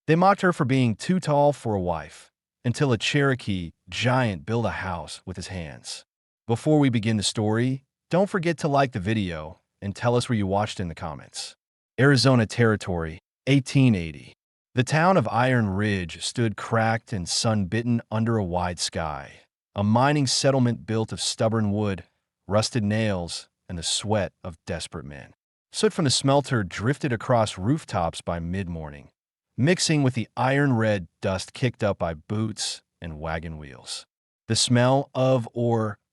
They mocked her for being too tall for a wife, until a Cherokee giant built a house with his hands. Before we begin the story, don't forget to like the video and tell us where you watched in the comments. Arizona Territory, 1880. The town of Iron Ridge stood cracked and sun-bitten under a wide sky, a mining settlement built of stubborn wood, rusted nails, and the sweat of desperate men. Soot from the smelter drifted across rooftops by mid-morning, mixing with the iron-red dust kicked up by boots and wagon wheels. The smell of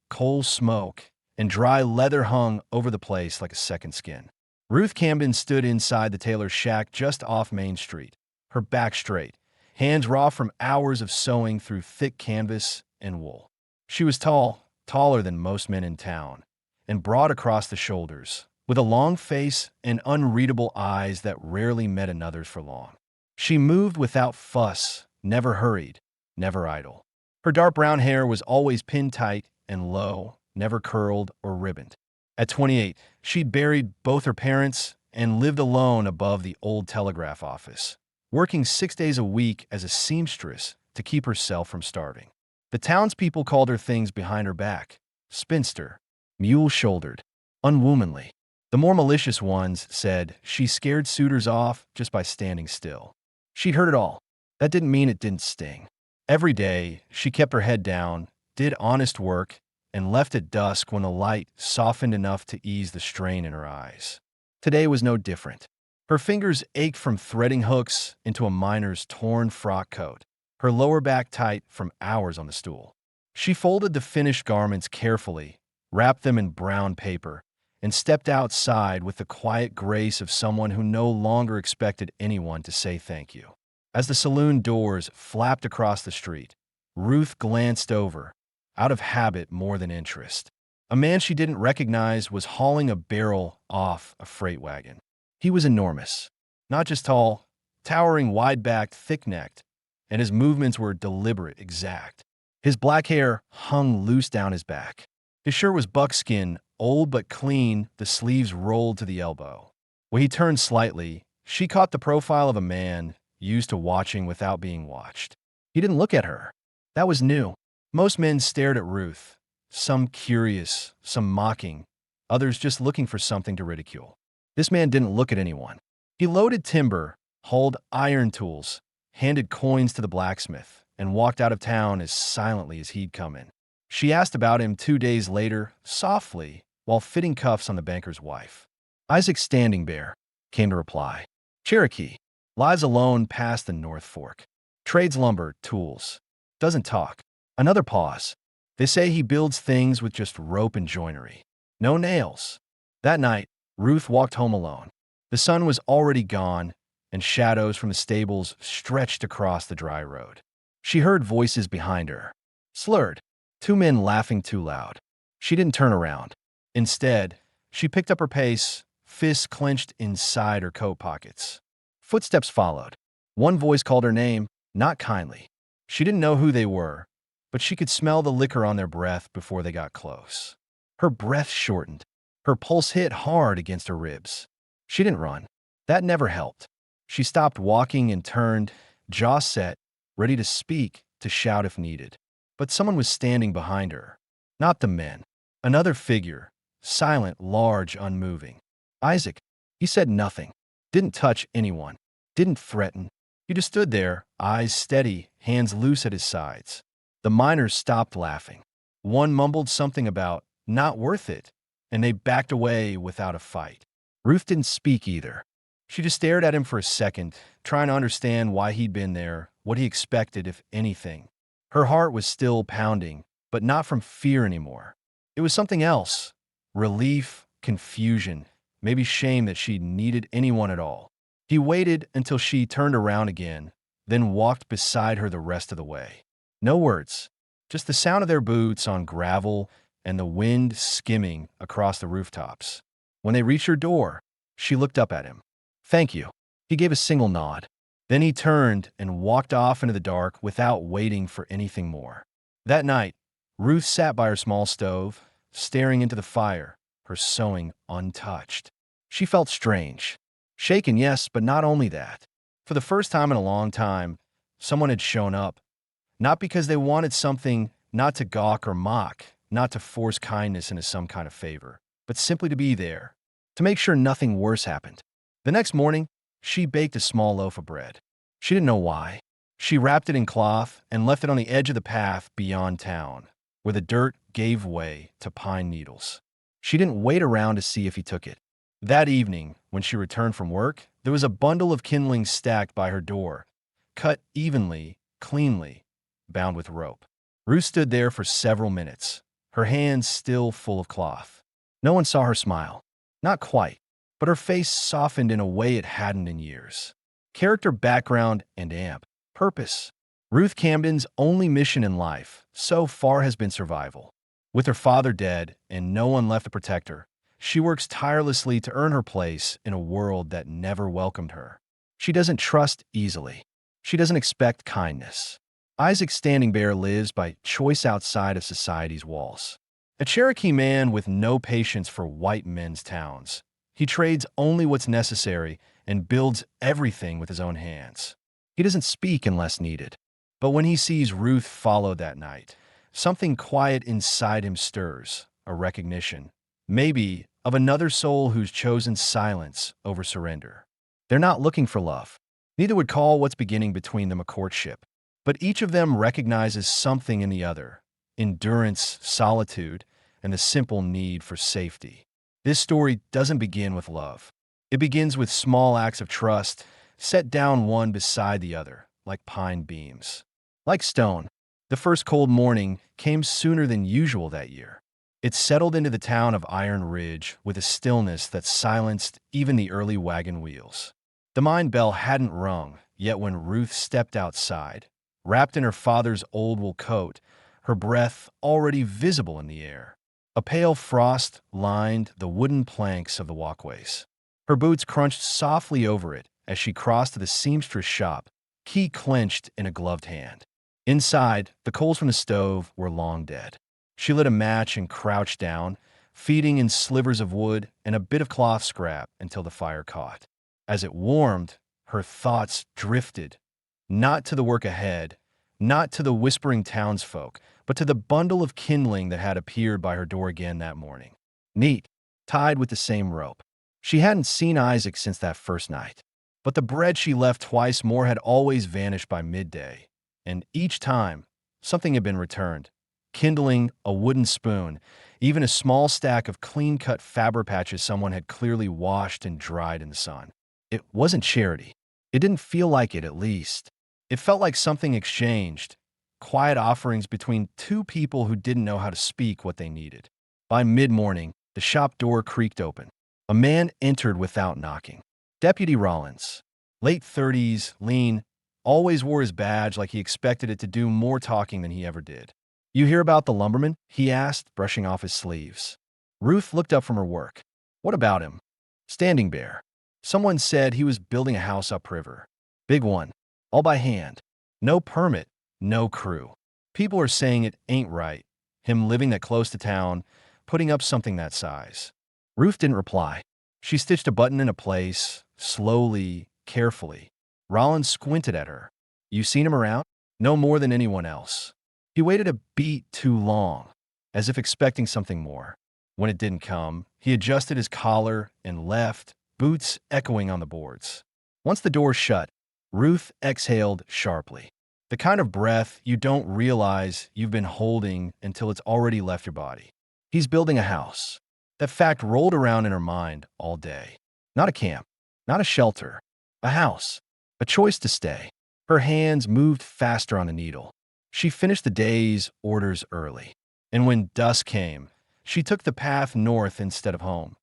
coal smoke and dry leather hung over the place like a second skin. Ruth Camden stood inside the tailor's shack just off Main Street, her back straight, hands raw from hours of sewing through thick canvas and wool. She was tall, taller than most men in town, and broad across the shoulders, with a long face and unreadable eyes that rarely met another's for long. She moved without fuss, never hurried, never idle. Her dark brown hair was always pinned tight and low, never curled or ribboned. At 28, she'd buried both her parents and lived alone above the old telegraph office, working 6 days a week as a seamstress to keep herself from starving. The townspeople called her things behind her back: spinster, mule-shouldered, unwomanly. The more malicious ones said she scared suitors off just by standing still. She'd heard it all. That didn't mean it didn't sting. Every day, she kept her head down, did honest work, and left at dusk when the light softened enough to ease the strain in her eyes. Today was no different. Her fingers ached from threading hooks into a miner's torn frock coat, her lower back tight from hours on the stool. She folded the finished garments carefully, wrapped them in brown paper, and stepped outside with the quiet grace of someone who no longer expected anyone to say thank you. As the saloon doors flapped across the street, Ruth glanced over, out of habit more than interest. A man she didn't recognize was hauling a barrel off a freight wagon. He was enormous, not just tall, towering, wide-backed, thick-necked, and his movements were deliberate, exact. His black hair hung loose down his back. His shirt was buckskin, old but clean, the sleeves rolled to the elbow. When he turned slightly, she caught the profile of a man used to watching without being watched. He didn't look at her. That was new. Most men stared at Ruth, some curious, some mocking, others just looking for something to ridicule. This man didn't look at anyone. He loaded timber, hauled iron tools, handed coins to the blacksmith, and walked out of town as silently as he'd come in. She asked about him 2 days later, softly, while fitting cuffs on the banker's wife. Isaac Standing Bear, came to reply. Cherokee, lives alone past the North Fork. Trades lumber, tools. Doesn't talk. Another pause. They say he builds things with just rope and joinery. No nails. That night, Ruth walked home alone. The sun was already gone, and shadows from the stables stretched across the dry road. She heard voices behind her. Slurred. 2 men laughing too loud. She didn't turn around. Instead, she picked up her pace, fists clenched inside her coat pockets. Footsteps followed. One voice called her name, not kindly. She didn't know who they were, but she could smell the liquor on their breath before they got close. Her breath shortened. Her pulse hit hard against her ribs. She didn't run. That never helped. She stopped walking and turned, jaw set, ready to speak, to shout if needed. But someone was standing behind her. Not the men. Another figure, silent, large, unmoving. Isaac. He said nothing. Didn't touch anyone. Didn't threaten. He just stood there, eyes steady, hands loose at his sides. The miners stopped laughing. One mumbled something about not worth it, and they backed away without a fight. Ruth didn't speak either. She just stared at him for a second, trying to understand why he'd been there, what he expected, if anything. Her heart was still pounding, but not from fear anymore. It was something else. Relief, confusion, maybe shame that she needed anyone at all. He waited until she turned around again, then walked beside her the rest of the way. No words, just the sound of their boots on gravel and the wind skimming across the rooftops. When they reached her door, she looked up at him. Thank you. He gave a single nod. Then he turned and walked off into the dark without waiting for anything more. That night, Ruth sat by her small stove, staring into the fire, her sewing untouched. She felt strange. Shaken, yes, but not only that. For the first time in a long time, someone had shown up, not because they wanted something, not to gawk or mock, not to force kindness into some kind of favor, but simply to be there, to make sure nothing worse happened. The next morning, she baked a small loaf of bread. She didn't know why. She wrapped it in cloth and left it on the edge of the path beyond town, where the dirt gave way to pine needles. She didn't wait around to see if he took it. That evening, when she returned from work, there was a bundle of kindling stacked by her door, cut evenly, cleanly, bound with rope. Ruth stood there for several minutes, her hands still full of cloth. No one saw her smile. Not quite, but her face softened in a way it hadn't in years. Character, background, and amp. Purpose. Ruth Camden's only mission in life, so far, has been survival. With her father dead and no one left to protect her, she works tirelessly to earn her place in a world that never welcomed her. She doesn't trust easily. She doesn't expect kindness. Isaac Standing Bear lives by choice outside of society's walls. A Cherokee man with no patience for white men's towns. He trades only what's necessary and builds everything with his own hands. He doesn't speak unless needed. But when he sees Ruth follow that night, something quiet inside him stirs, a recognition, maybe, of another soul who's chosen silence over surrender. They're not looking for love. Neither would call what's beginning between them a courtship. But each of them recognizes something in the other: endurance, solitude, and the simple need for safety. This story doesn't begin with love. It begins with small acts of trust, set down one beside the other, like pine beams. Like stone, the first cold morning came sooner than usual that year. It settled into the town of Iron Ridge with a stillness that silenced even the early wagon wheels. The mine bell hadn't rung, yet when Ruth stepped outside, wrapped in her father's old wool coat, her breath already visible in the air. A pale frost lined the wooden planks of the walkways. Her boots crunched softly over it as she crossed to the seamstress shop, key clenched in a gloved hand. Inside, the coals from the stove were long dead. She lit a match and crouched down, feeding in slivers of wood and a bit of cloth scrap until the fire caught. As it warmed, her thoughts drifted, not to the work ahead, not to the whispering townsfolk, but to the bundle of kindling that had appeared by her door again that morning. Neat, tied with the same rope. She hadn't seen Isaac since that first night. But the bread she left twice more had always vanished by midday, and each time, something had been returned. Kindling, a wooden spoon, even a small stack of clean-cut fabric patches someone had clearly washed and dried in the sun. It wasn't charity. It didn't feel like it, at least. It felt like something exchanged, quiet offerings between two people who didn't know how to speak what they needed. By mid-morning, the shop door creaked open. A man entered without knocking. Deputy Rollins. Late 30s, lean, always wore his badge like he expected it to do more talking than he ever did. "You hear about the lumberman?" he asked, brushing off his sleeves. Ruth looked up from her work. "What about him?" "Standing Bear. Someone said he was building a house upriver. Big one. All by hand. No permit, no crew. People are saying it ain't right, him living that close to town, putting up something that size." Ruth didn't reply. She stitched a button into place, slowly, carefully. Rollins squinted at her. "You seen him around?" "No more than anyone else." He waited a beat too long, as if expecting something more. When it didn't come, he adjusted his collar and left, boots echoing on the boards. Once the door shut, Ruth exhaled sharply. The kind of breath you don't realize you've been holding until it's already left your body. He's building a house. That fact rolled around in her mind all day. Not a camp, not a shelter, a house, a choice to stay. Her hands moved faster on the needle. She finished the day's orders early, and when dusk came, she took the path north instead of home.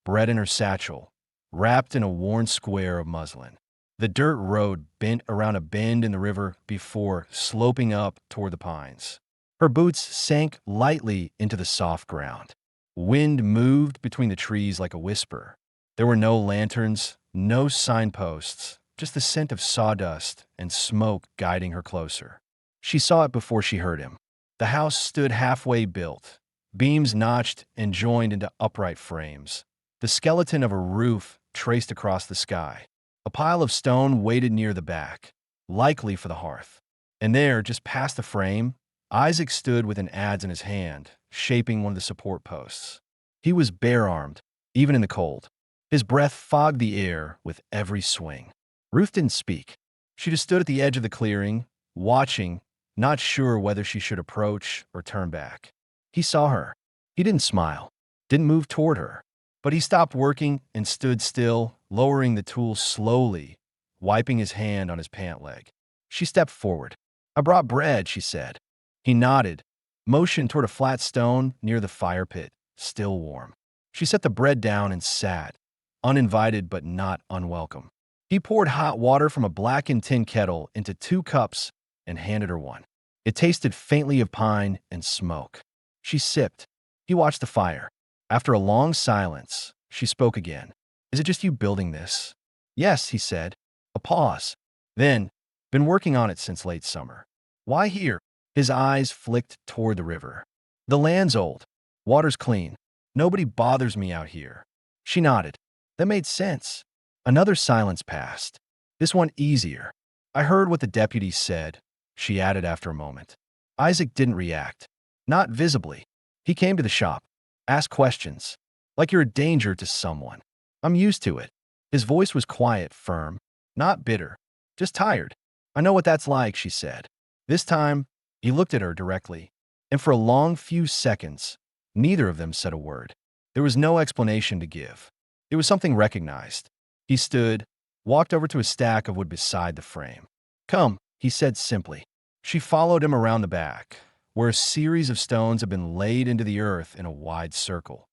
Bread in her satchel, wrapped in a worn square of muslin. The dirt road bent around a bend in the river before sloping up toward the pines. Her boots sank lightly into the soft ground. Wind moved between the trees like a whisper. There were no lanterns, no signposts, just the scent of sawdust and smoke guiding her closer. She saw it before she heard him. The house stood halfway built, beams notched and joined into upright frames. The skeleton of a roof traced across the sky. A pile of stone waited near the back, likely for the hearth. And there, just past the frame, Isaac stood with an adze in his hand, shaping one of the support posts. He was bare-armed, even in the cold. His breath fogged the air with every swing. Ruth didn't speak. She just stood at the edge of the clearing, watching, not sure whether she should approach or turn back. He saw her. He didn't smile, didn't move toward her. But he stopped working and stood still, lowering the tool slowly, wiping his hand on his pant leg. She stepped forward. "I brought bread," she said. He nodded, motioned toward a flat stone near the fire pit, still warm. She set the bread down and sat, uninvited but not unwelcome. He poured hot water from a blackened tin kettle into 2 cups and handed her one. It tasted faintly of pine and smoke. She sipped. He watched the fire. After a long silence, she spoke again. "Is it just you building this?" "Yes," he said. A pause. Then, "Been working on it since late summer." "Why here?" His eyes flicked toward the river. "The land's old. Water's clean. Nobody bothers me out here." She nodded. That made sense. Another silence passed. This one easier. "I heard what the deputy said," she added after a moment. Isaac didn't react. Not visibly. He came to the shop. Asked questions. "Like you're a danger to someone." "I'm used to it." His voice was quiet, firm. Not bitter. Just tired. "I know what that's like," she said. This time, he looked at her directly. And for a long few seconds, neither of them said a word. There was no explanation to give. It was something recognized. He stood, walked over to a stack of wood beside the frame. "Come," he said simply. She followed him around the back, where a series of stones had been laid into the earth in a wide circle.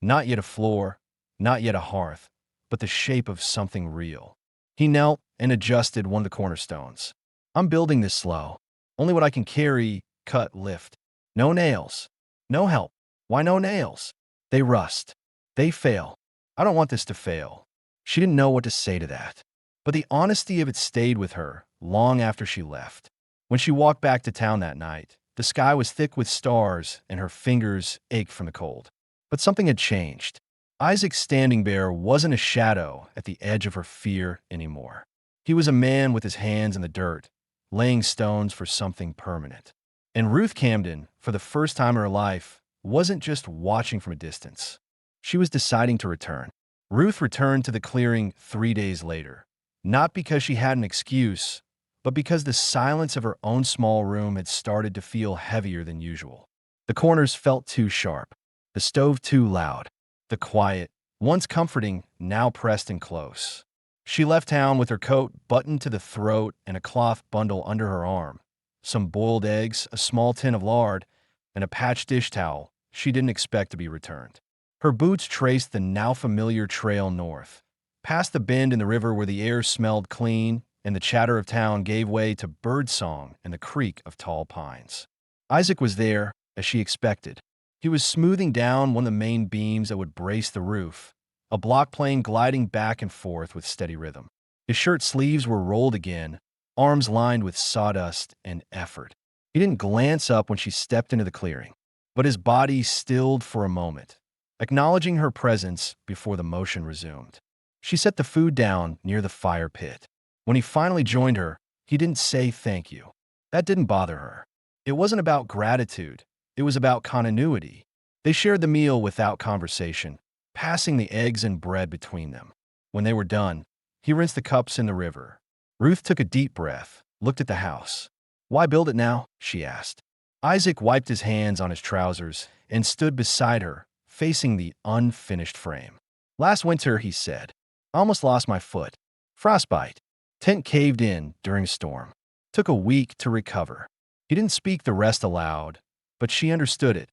Not yet a floor, not yet a hearth, but the shape of something real. He knelt and adjusted one of the cornerstones. "I'm building this slow. Only what I can carry, cut, lift. No nails. No help." "Why no nails?" "They rust. They fail. I don't want this to fail." She didn't know what to say to that. But the honesty of it stayed with her long after she left. When she walked back to town that night, the sky was thick with stars and her fingers ached from the cold. But something had changed. Isaac standing there wasn't a shadow at the edge of her fear anymore. He was a man with his hands in the dirt, laying stones for something permanent. And Ruth Camden, for the first time in her life, wasn't just watching from a distance. She was deciding to return. Ruth returned to the clearing 3 days later, not because she had an excuse, but because the silence of her own small room had started to feel heavier than usual. The corners felt too sharp, the stove too loud, the quiet, once comforting, now pressed in close. She left town with her coat buttoned to the throat and a cloth bundle under her arm, some boiled eggs, a small tin of lard, and a patched dish towel she didn't expect to be returned. Her boots traced the now familiar trail north, past the bend in the river where the air smelled clean and the chatter of town gave way to birdsong and the creak of tall pines. Isaac was there, as she expected. He was smoothing down one of the main beams that would brace the roof, a block plane gliding back and forth with steady rhythm. His shirt sleeves were rolled again, arms lined with sawdust and effort. He didn't glance up when she stepped into the clearing, but his body stilled for a moment, acknowledging her presence before the motion resumed. She set the food down near the fire pit. When he finally joined her, he didn't say thank you. That didn't bother her. It wasn't about gratitude. It was about continuity. They shared the meal without conversation, passing the eggs and bread between them. When they were done, he rinsed the cups in the river. Ruth took a deep breath, looked at the house. "Why build it now?" she asked. Isaac wiped his hands on his trousers and stood beside her, facing the unfinished frame. "Last winter," he said, "I almost lost my foot. Frostbite. Tent caved in during a storm. Took a week to recover." He didn't speak the rest aloud, but she understood it.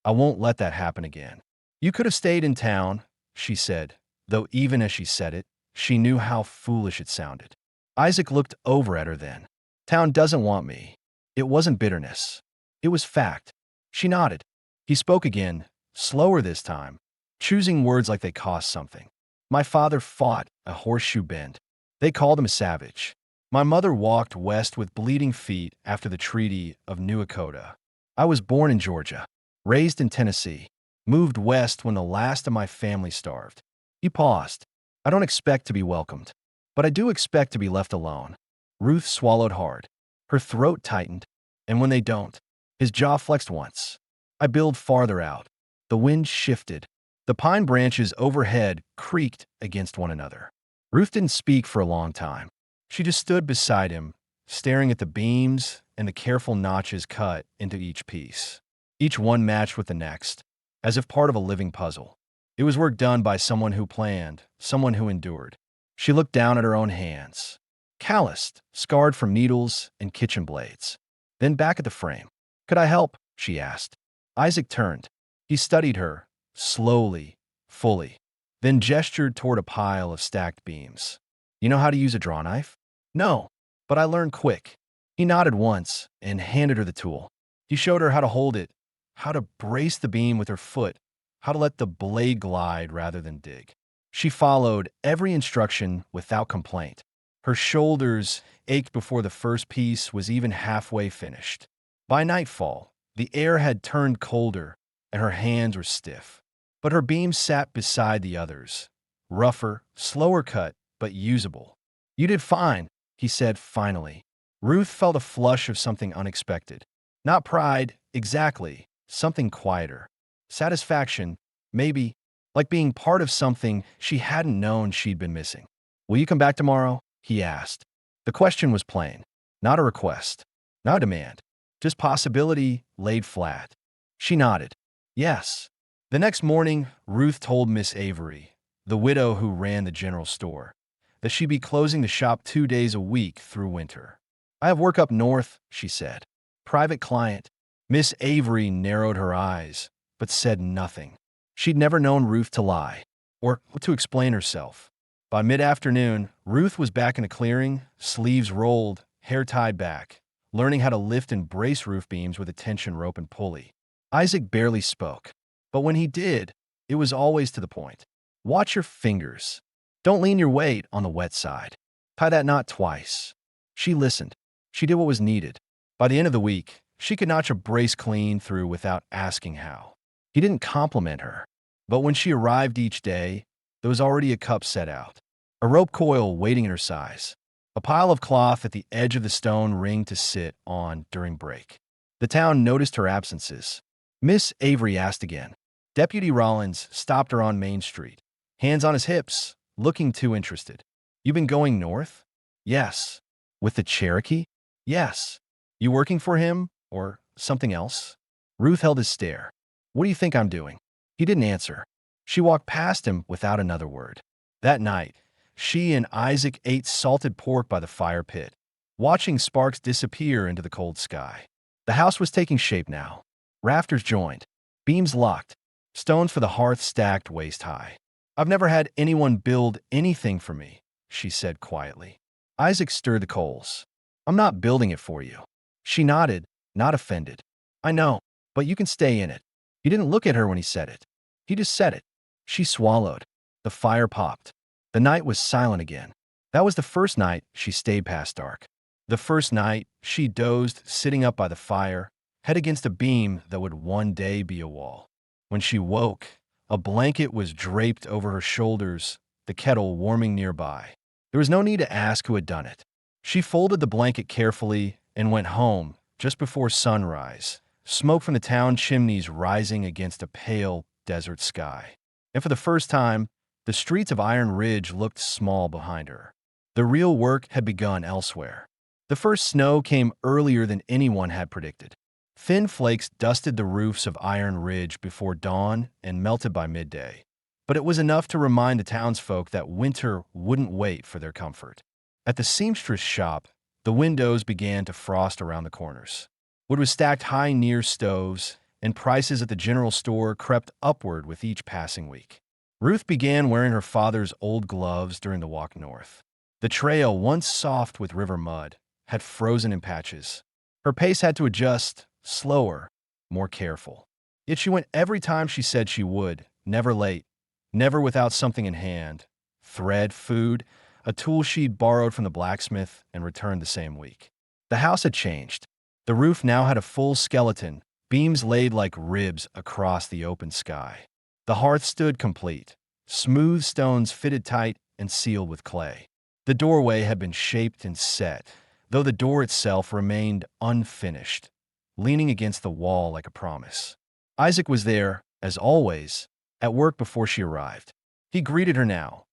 "I won't let that happen again." "You could have stayed in town," she said, though even as she said it, she knew how foolish it sounded. Isaac looked over at her then. "Town doesn't want me." It wasn't bitterness. It was fact. She nodded. He spoke again, slower this time, choosing words like they cost something. "My father fought a horseshoe bend. They called him a savage. My mother walked west with bleeding feet after the Treaty of New Echota. I was born in Georgia, raised in Tennessee, moved west when the last of my family starved." He paused. "I don't expect to be welcomed." but I do expect to be left alone. Ruth swallowed hard. Her throat tightened, and when they don't, his jaw flexed once. I build farther out. The wind shifted. The pine branches overhead creaked against one another. Ruth didn't speak for a long time. She just stood beside him, staring at the beams and the careful notches cut into each piece. Each one matched with the next, as if part of a living puzzle. It was work done by someone who planned, someone who endured. She looked down at her own hands, calloused, scarred from needles and kitchen blades. Then back at the frame. "Could I help?" she asked. Isaac turned. He studied her, slowly, fully, then gestured toward a pile of stacked beams. "You know how to use a draw knife?" "No, but I learned quick." He nodded once and handed her the tool. He showed her how to hold it, how to brace the beam with her foot, how to let the blade glide rather than dig. She followed every instruction without complaint. Her shoulders ached before the first piece was even halfway finished. By nightfall, the air had turned colder and her hands were stiff. But her beam sat beside the others, rougher, slower cut, but usable. "You did fine," he said finally. Ruth felt a flush of something unexpected. Not pride, exactly, something quieter. Satisfaction, maybe, like being part of something she hadn't known she'd been missing. "Will you come back tomorrow?" he asked. The question was plain, not a request, not a demand, just possibility laid flat. She nodded. Yes. The next morning, Ruth told Miss Avery, the widow who ran the general store, that she'd be closing the shop 2 days a week through winter. "I have work up north," she said. "Private client." Miss Avery narrowed her eyes, but said nothing. She'd never known Ruth to lie, or to explain herself. By mid-afternoon, Ruth was back in the clearing, sleeves rolled, hair tied back, learning how to lift and brace roof beams with a tension rope and pulley. Isaac barely spoke, but when he did, it was always to the point. "Watch your fingers. Don't lean your weight on the wet side. Tie that knot twice." She listened. She did what was needed. By the end of the week, she could notch a brace clean through without asking how. He didn't compliment her, but when she arrived each day, there was already a cup set out, a rope coil waiting at her size, a pile of cloth at the edge of the stone ring to sit on during break. The town noticed her absences. Miss Avery asked again. Deputy Rollins stopped her on Main Street, hands on his hips, looking too interested. "You been going north?" "Yes." "With the Cherokee?" "Yes." "You working for him, or something else?" Ruth held his stare. "What do you think I'm doing?" He didn't answer. She walked past him without another word. That night, she and Isaac ate salted pork by the fire pit, watching sparks disappear into the cold sky. The house was taking shape now. Rafters joined, beams locked, stones for the hearth stacked waist high. "I've never had anyone build anything for me," she said quietly. Isaac stirred the coals. "I'm not building it for you." She nodded, not offended. "I know, but you can stay in it." He didn't look at her when he said it. He just said it. She swallowed. The fire popped. The night was silent again. That was the first night she stayed past dark. The first night she dozed sitting up by the fire, head against a beam that would one day be a wall. When she woke, a blanket was draped over her shoulders, the kettle warming nearby. There was no need to ask who had done it. She folded the blanket carefully and went home just before sunrise, smoke from the town chimneys rising against a pale desert sky. And for the first time, the streets of Iron Ridge looked small behind her. The real work had begun elsewhere. The first snow came earlier than anyone had predicted. Thin flakes dusted the roofs of Iron Ridge before dawn and melted by midday. But it was enough to remind the townsfolk that winter wouldn't wait for their comfort. At the seamstress shop, the windows began to frost around the corners. Wood was stacked high near stoves, and prices at the general store crept upward with each passing week. Ruth began wearing her father's old gloves during the walk north. The trail, once soft with river mud, had frozen in patches. Her pace had to adjust, slower, more careful. Yet she went every time she said she would, never late, never without something in hand. Thread, food, a tool she'd borrowed from the blacksmith and returned the same week. The house had changed. The roof now had a full skeleton, beams laid like ribs across the open sky. The hearth stood complete, smooth stones fitted tight and sealed with clay. The doorway had been shaped and set, though the door itself remained unfinished, leaning against the wall like a promise. Isaac was there, as always, at work before she arrived. He greeted her now,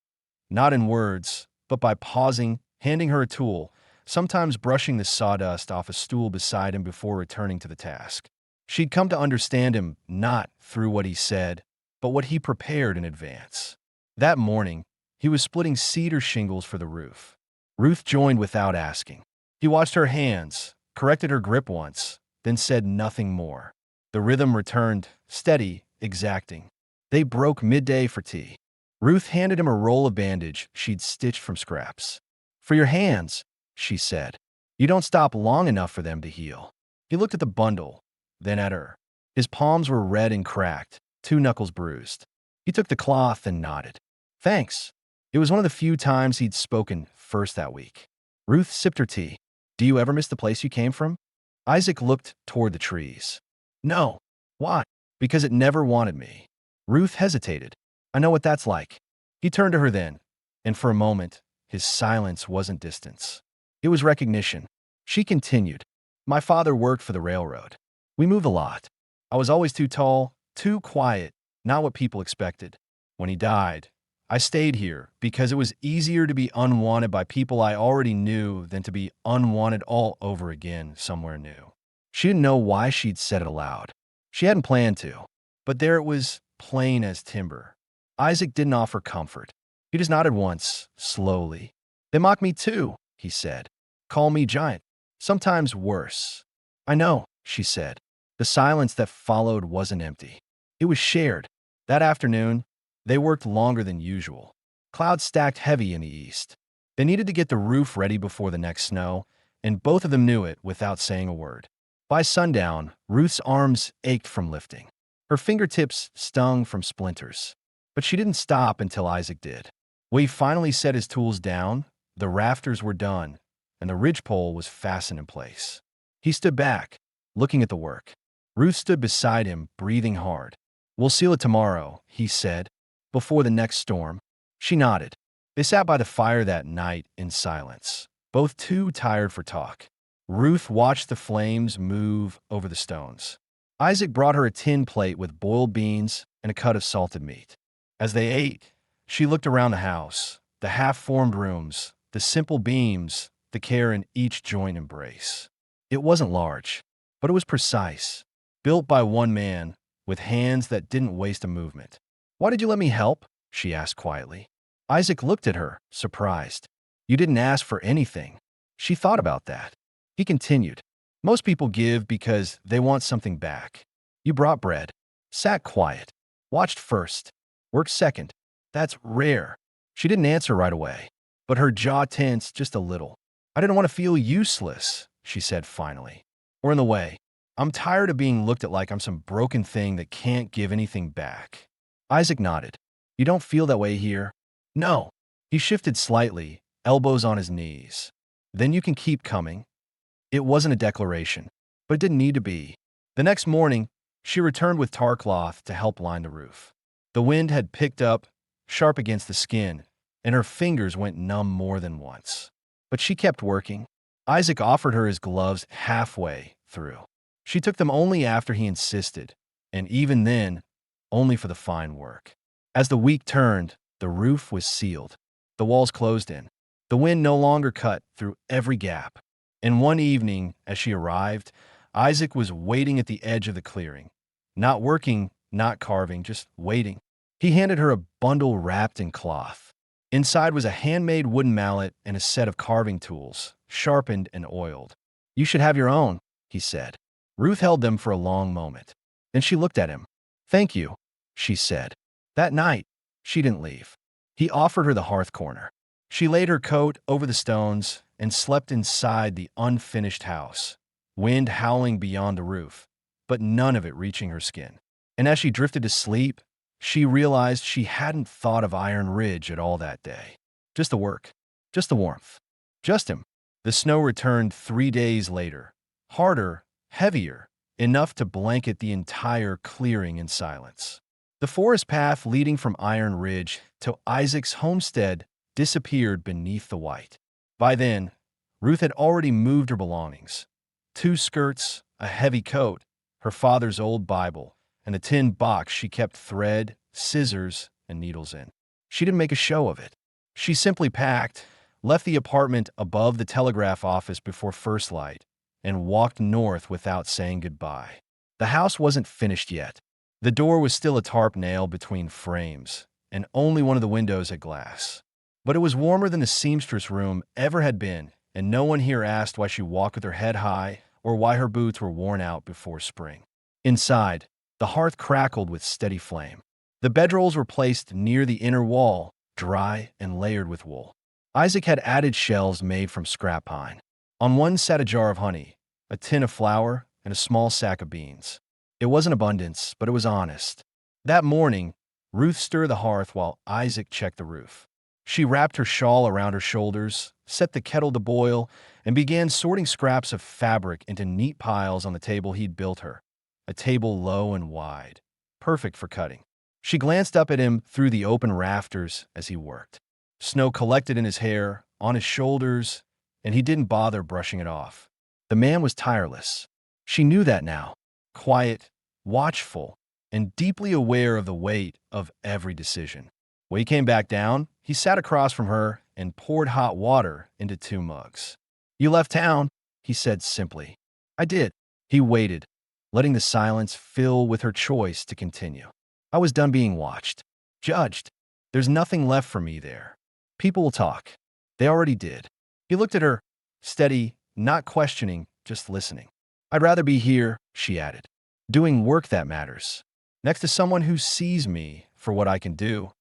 not in words, but by pausing, handing her a tool, sometimes brushing the sawdust off a stool beside him before returning to the task. She'd come to understand him not through what he said, but what he prepared in advance. That morning, he was splitting cedar shingles for the roof. Ruth joined without asking. He watched her hands, corrected her grip once, then said nothing more. The rhythm returned, steady, exacting. They broke midday for tea. Ruth handed him a roll of bandage she'd stitched from scraps. "For your hands," she said. "You don't stop long enough for them to heal." He looked at the bundle, then at her. His palms were red and cracked, 2 knuckles bruised. He took the cloth and nodded. "Thanks." It was one of the few times he'd spoken first that week. Ruth sipped her tea. "Do you ever miss the place you came from?" Isaac looked toward the trees. "No." "Why?" "Because it never wanted me." Ruth hesitated. "I know what that's like." He turned to her then, and for a moment, his silence wasn't distance. It was recognition. She continued. "My father worked for the railroad. We moved a lot. I was always too tall, too quiet, not what people expected. When he died, I stayed here because it was easier to be unwanted by people I already knew than to be unwanted all over again somewhere new." She didn't know why she'd said it aloud. She hadn't planned to, but there it was, plain as timber. Isaac didn't offer comfort. He just nodded once, slowly. "They mock me too," he said. "Call me giant. Sometimes worse." "I know," she said. The silence that followed wasn't empty. It was shared. That afternoon, they worked longer than usual. Clouds stacked heavy in the east. They needed to get the roof ready before the next snow, and both of them knew it without saying a word. By sundown, Ruth's arms ached from lifting. Her fingertips stung from splinters. But she didn't stop until Isaac did. When he finally set his tools down, the rafters were done, and the ridgepole was fastened in place. He stood back, looking at the work. Ruth stood beside him, breathing hard. "We'll seal it tomorrow," he said, "before the next storm." She nodded. They sat by the fire that night in silence, both too tired for talk. Ruth watched the flames move over the stones. Isaac brought her a tin plate with boiled beans and a cut of salted meat. As they ate, she looked around the house, the half-formed rooms, the simple beams, the care in each joint embrace. It wasn't large, but it was precise, built by one man, with hands that didn't waste a movement. "Why did you let me help?" she asked quietly. Isaac looked at her, surprised. "You didn't ask for anything." She thought about that. He continued. "Most people give because they want something back. You brought bread, sat quiet, watched first, worked second. That's rare." She didn't answer right away, but her jaw tensed just a little. "I didn't want to feel useless," she said finally, "or in the way. I'm tired of being looked at like I'm some broken thing that can't give anything back." Isaac nodded. "You don't feel that way here?" "No." He shifted slightly, elbows on his knees. "Then you can keep coming." It wasn't a declaration, but it didn't need to be. The next morning, she returned with tar cloth to help line the roof. The wind had picked up, sharp against the skin, and her fingers went numb more than once. But she kept working. Isaac offered her his gloves halfway through. She took them only after he insisted, and even then, only for the fine work. As the week turned, the roof was sealed. The walls closed in. The wind no longer cut through every gap. And one evening, as she arrived, Isaac was waiting at the edge of the clearing. Not working, not carving, just waiting. He handed her a bundle wrapped in cloth. Inside was a handmade wooden mallet and a set of carving tools, sharpened and oiled. "You should have your own," he said. Ruth held them for a long moment. Then she looked at him. "Thank you," she said. That night, she didn't leave. He offered her the hearth corner. She laid her coat over the stones and slept inside the unfinished house, wind howling beyond the roof, but none of it reaching her skin. And as she drifted to sleep, she realized she hadn't thought of Iron Ridge at all that day. Just the work, just the warmth, just him. The snow returned 3 days later, harder, heavier, enough to blanket the entire clearing in silence. The forest path leading from Iron Ridge to Isaac's homestead disappeared beneath the white. By then, Ruth had already moved her belongings. 2 skirts, a heavy coat, her father's old Bible, and a tin box she kept thread, scissors, and needles in. She didn't make a show of it. She simply packed, left the apartment above the telegraph office before first light, and walked north without saying goodbye. The house wasn't finished yet. The door was still a tarp nail between frames, and only one of the windows had glass. But it was warmer than the seamstress room ever had been, and no one here asked why she walked with her head high or why her boots were worn out before spring. Inside, the hearth crackled with steady flame. The bedrolls were placed near the inner wall, dry and layered with wool. Isaac had added shelves made from scrap pine. On one sat a jar of honey, a tin of flour, and a small sack of beans. It wasn't abundance, but it was honest. That morning, Ruth stirred the hearth while Isaac checked the roof. She wrapped her shawl around her shoulders, set the kettle to boil, and began sorting scraps of fabric into neat piles on the table he'd built her, a table low and wide, perfect for cutting. She glanced up at him through the open rafters as he worked. Snow collected in his hair, on his shoulders, and he didn't bother brushing it off. The man was tireless. She knew that now. Quiet, watchful, and deeply aware of the weight of every decision. When he came back down, he sat across from her and poured hot water into 2 mugs. "You left town," he said simply. "I did." He waited, letting the silence fill with her choice to continue. "I was done being watched, judged. There's nothing left for me there. People will talk. They already did." He looked at her, steady, not questioning, just listening. "I'd rather be here," she added, "doing work that matters, next to someone who sees me for what I can do,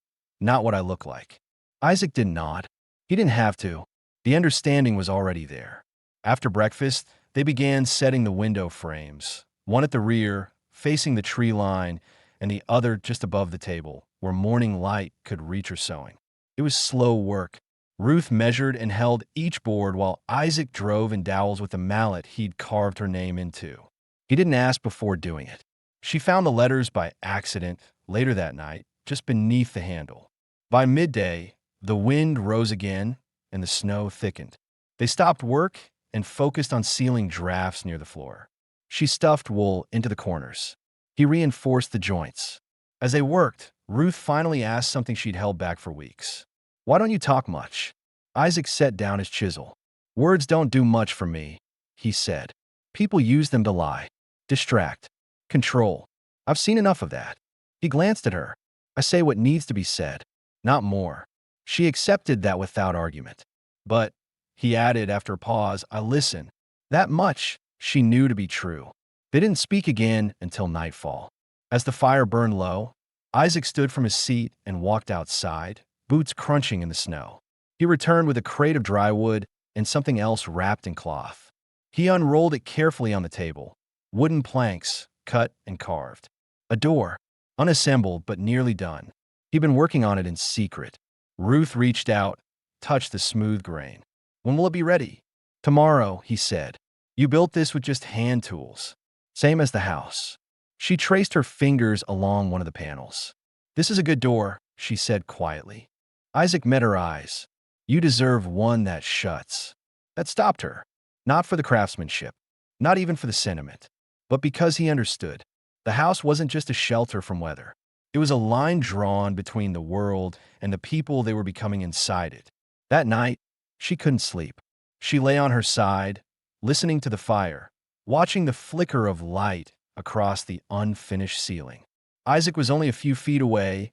not what I look like." Isaac didn't nod. He didn't have to. The understanding was already there. After breakfast, they began setting the window frames, one at the rear, facing the tree line, and the other just above the table, where morning light could reach her sewing. It was slow work. Ruth measured and held each board while Isaac drove in dowels with the mallet he'd carved her name into. He didn't ask before doing it. She found the letters by accident later that night, just beneath the handle. By midday, the wind rose again and the snow thickened. They stopped work and focused on sealing drafts near the floor. She stuffed wool into the corners. He reinforced the joints. As they worked, Ruth finally asked something she'd held back for weeks. "Why don't you talk much?" Isaac set down his chisel. "Words don't do much for me," he said. "People use them to lie, distract, control. I've seen enough of that." He glanced at her. "I say what needs to be said, not more." She accepted that without argument. "But," he added after a pause, "I listen." That much she knew to be true. They didn't speak again until nightfall. As the fire burned low, Isaac stood from his seat and walked outside, boots crunching in the snow. He returned with a crate of dry wood and something else wrapped in cloth. He unrolled it carefully on the table. Wooden planks, cut and carved. A door, unassembled but nearly done. He'd been working on it in secret. Ruth reached out, touched the smooth grain. "When will it be ready?" "Tomorrow," he said. "You built this with just hand tools. Same as the house." She traced her fingers along one of the panels. "This is a good door," she said quietly. Isaac met her eyes. "You deserve one that shuts." That stopped her. Not for the craftsmanship, not even for the sentiment, but because he understood. The house wasn't just a shelter from weather. It was a line drawn between the world and the people they were becoming inside it. That night, she couldn't sleep. She lay on her side, listening to the fire, watching the flicker of light across the unfinished ceiling. Isaac was only a few feet away,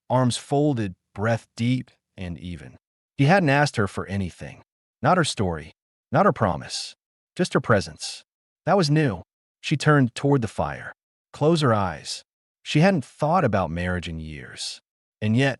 arms folded, breath deep and even. He hadn't asked her for anything. Not her story, not her promise, just her presence. That was new. She turned toward the fire, closed her eyes. She hadn't thought about marriage in years. And yet,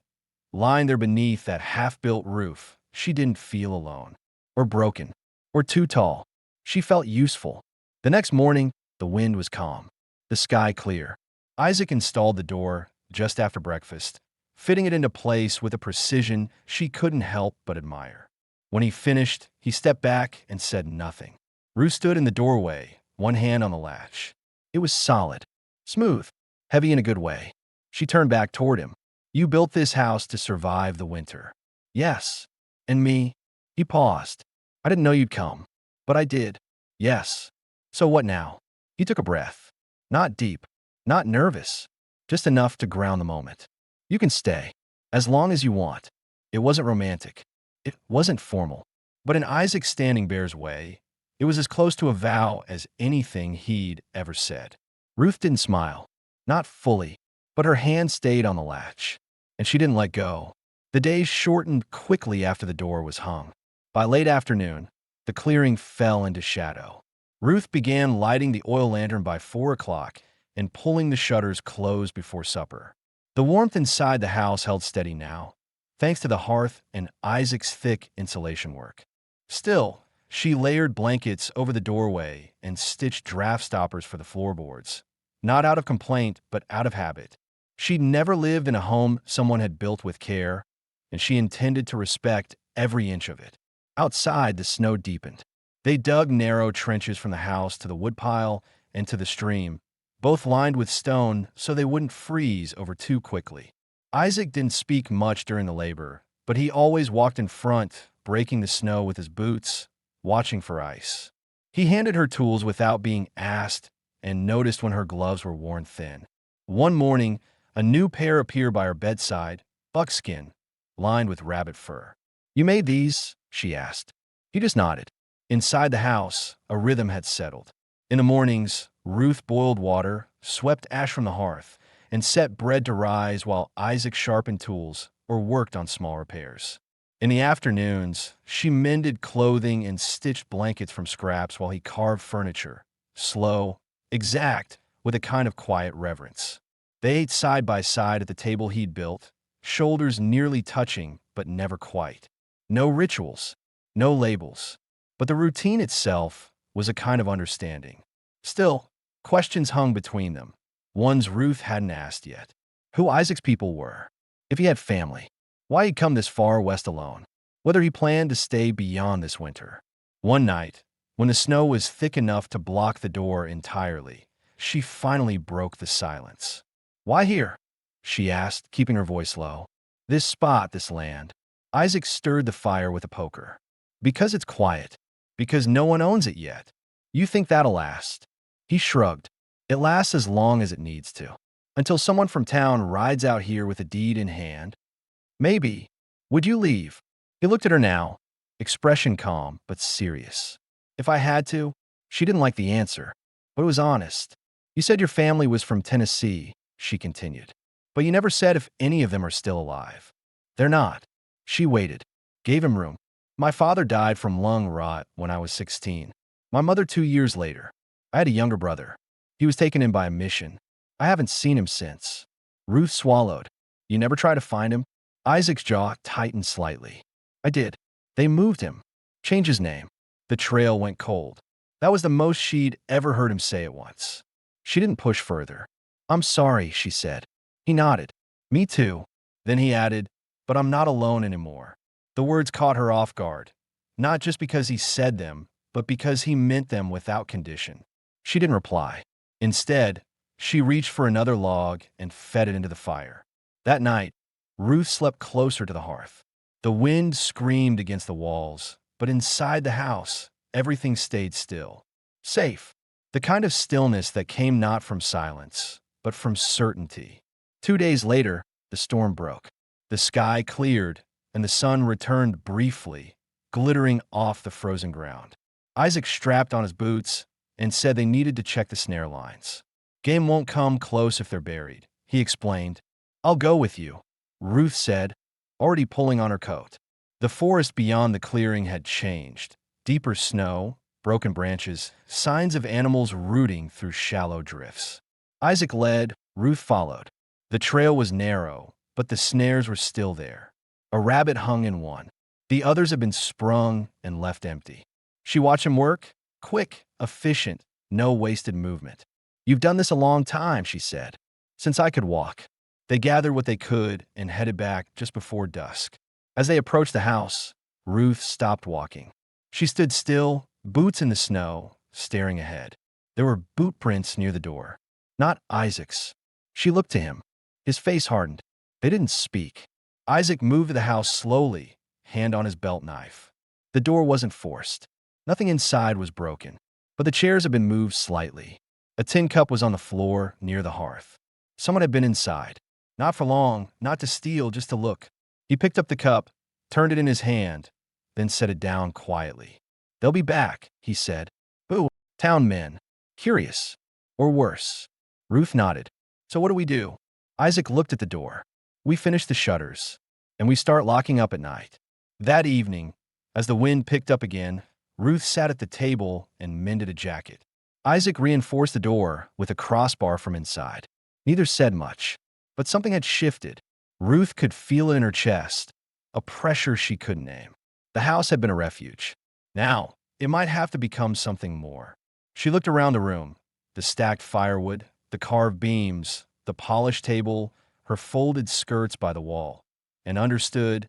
lying there beneath that half-built roof, she didn't feel alone, or broken, or too tall. She felt useful. The next morning, the wind was calm, the sky clear. Isaac installed the door just after breakfast, fitting it into place with a precision she couldn't help but admire. When he finished, he stepped back and said nothing. Ruth stood in the doorway, one hand on the latch. It was solid, smooth, heavy in a good way. She turned back toward him. "You built this house to survive the winter. Yes. And me? He paused. I didn't know you'd come. But I did. Yes. So what now? He took a breath. Not deep. Not nervous. Just enough to ground the moment. You can stay. As long as you want. It wasn't romantic. It wasn't formal. But in Isaac Standing Bear's way, it was as close to a vow as anything he'd ever said. Ruth didn't smile. Not fully. But her hand stayed on the latch. And she didn't let go. The days shortened quickly after the door was hung. By late afternoon, the clearing fell into shadow. Ruth began lighting the oil lantern by 4 o'clock and pulling the shutters closed before supper. The warmth inside the house held steady now, thanks to the hearth and Isaac's thick insulation work. Still, she layered blankets over the doorway and stitched draft stoppers for the floorboards, not out of complaint, but out of habit. She'd never lived in a home someone had built with care, and she intended to respect every inch of it. Outside, the snow deepened. They dug narrow trenches from the house to the woodpile and to the stream, both lined with stone so they wouldn't freeze over too quickly. Isaac didn't speak much during the labor, but he always walked in front, breaking the snow with his boots, watching for ice. He handed her tools without being asked and noticed when her gloves were worn thin. One morning, a new pair appeared by her bedside, buckskin, lined with rabbit fur. "You made these?" she asked. He just nodded. Inside the house, a rhythm had settled. In the mornings, Ruth boiled water, swept ash from the hearth, and set bread to rise while Isaac sharpened tools or worked on small repairs. In the afternoons, she mended clothing and stitched blankets from scraps while he carved furniture, slow, exact, with a kind of quiet reverence. They ate side by side at the table he'd built, shoulders nearly touching but never quite. No rituals, no labels, but the routine itself was a kind of understanding. Still, questions hung between them, ones Ruth hadn't asked yet. Who Isaac's people were, if he had family, why he'd come this far west alone, whether he planned to stay beyond this winter. One night, when the snow was thick enough to block the door entirely, she finally broke the silence. "Why here?" she asked, keeping her voice low. "This spot, this land." Isaac stirred the fire with a poker. "Because it's quiet. Because no one owns it yet. You think that'll last?" He shrugged. "It lasts as long as it needs to. Until someone from town rides out here with a deed in hand. Maybe. Would you leave?" He looked at her now, expression calm but serious. "If I had to?" She didn't like the answer, but it was honest. "You said your family was from Tennessee," she continued. "But you never said if any of them are still alive." "They're not." She waited, gave him room. "My father died from lung rot when I was 16. My mother 2 years later. I had a younger brother. He was taken in by a mission. I haven't seen him since." Ruth swallowed. "You never try to find him?" Isaac's jaw tightened slightly. "I did. They moved him. Changed his name." The trail went cold. That was the most she'd ever heard him say at once. She didn't push further. "I'm sorry," she said. He nodded. "Me too." Then he added, "But I'm not alone anymore." The words caught her off guard, not just because he said them, but because he meant them without condition. She didn't reply. Instead, she reached for another log and fed it into the fire. That night, Ruth slept closer to the hearth. The wind screamed against the walls, but inside the house, everything stayed still. Safe. The kind of stillness that came not from silence, but from certainty. 2 days later, the storm broke. The sky cleared, and the sun returned briefly, glittering off the frozen ground. Isaac strapped on his boots and said they needed to check the snare lines. "Game won't come close if they're buried," he explained. "I'll go with you," Ruth said, already pulling on her coat. The forest beyond the clearing had changed. Deeper snow, broken branches, signs of animals rooting through shallow drifts. Isaac led, Ruth followed. The trail was narrow, but the snares were still there. A rabbit hung in one. The others had been sprung and left empty. She watched him work, quick, efficient, no wasted movement. "You've done this a long time," she said. "Since I could walk." They gathered what they could and headed back just before dusk. As they approached the house, Ruth stopped walking. She stood still, boots in the snow, staring ahead. There were boot prints near the door. Not Isaac's. She looked to him. His face hardened. They didn't speak. Isaac moved to the house slowly, hand on his belt knife. The door wasn't forced. Nothing inside was broken, but the chairs had been moved slightly. A tin cup was on the floor near the hearth. Someone had been inside. Not for long, not to steal, just to look. He picked up the cup, turned it in his hand, then set it down quietly. "They'll be back," he said. "Boo, town men. Curious. Or worse." Ruth nodded. "So what do we do?" Isaac looked at the door. "We finish the shutters, and we start locking up at night." That evening, as the wind picked up again, Ruth sat at the table and mended a jacket. Isaac reinforced the door with a crossbar from inside. Neither said much, but something had shifted. Ruth could feel it in her chest, a pressure she couldn't name. The house had been a refuge. Now, it might have to become something more. She looked around the room, the stacked firewood, the carved beams, the polished table, her folded skirts by the wall, and understood,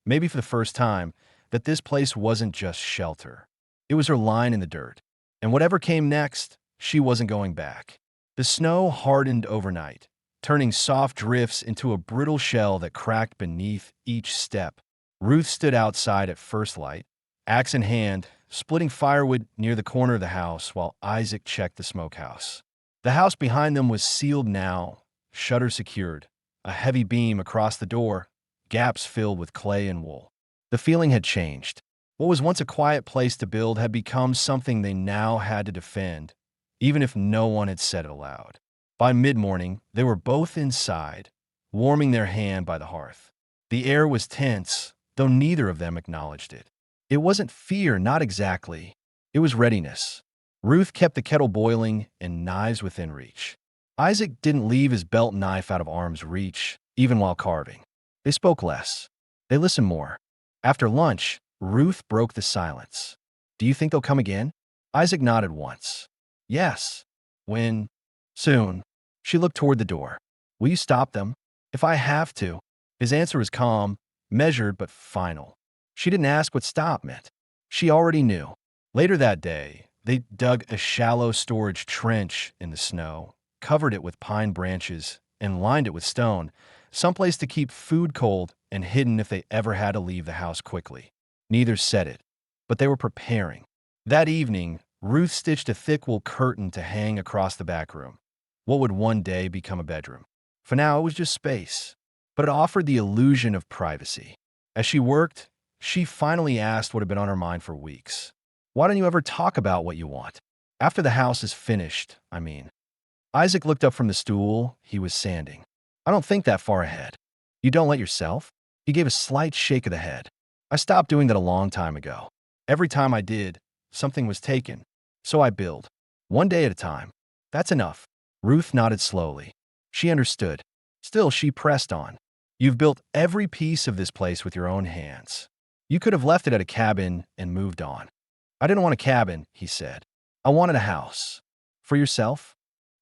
maybe for the first time, that this place wasn't just shelter. It was her line in the dirt. And whatever came next, she wasn't going back. The snow hardened overnight, turning soft drifts into a brittle shell that cracked beneath each step. Ruth stood outside at first light, axe in hand, splitting firewood near the corner of the house while Isaac checked the smokehouse. The house behind them was sealed now, shutters secured, a heavy beam across the door, gaps filled with clay and wool. The feeling had changed. What was once a quiet place to build had become something they now had to defend, even if no one had said it aloud. By mid-morning, they were both inside, warming their hand by the hearth. The air was tense, though neither of them acknowledged it. It wasn't fear, not exactly. It was readiness. Ruth kept the kettle boiling and knives within reach. Isaac didn't leave his belt knife out of arm's reach, even while carving. They spoke less. They listened more. After lunch, Ruth broke the silence. "Do you think they'll come again?" Isaac nodded once. "Yes." "When?" "Soon." She looked toward the door. "Will you stop them?" "If I have to." His answer was calm, measured but final. She didn't ask what stop meant. She already knew. Later that day, they dug a shallow storage trench in the snow, covered it with pine branches, and lined it with stone, someplace to keep food cold and hidden if they ever had to leave the house quickly. Neither said it, but they were preparing. That evening, Ruth stitched a thick wool curtain to hang across the back room, what would one day become a bedroom. For now, it was just space, but it offered the illusion of privacy. As she worked, she finally asked what had been on her mind for weeks. "Why don't you ever talk about what you want? After the house is finished, I mean." Isaac looked up from the stool he was sanding. "I don't think that far ahead." "You don't let yourself?" He gave a slight shake of the head. "I stopped doing that a long time ago. Every time I did, something was taken. So I build. One day at a time. That's enough." Ruth nodded slowly. She understood. Still, she pressed on. "You've built every piece of this place with your own hands. You could have left it at a cabin and moved on." "I didn't want a cabin," he said. "I wanted a house." "For yourself?"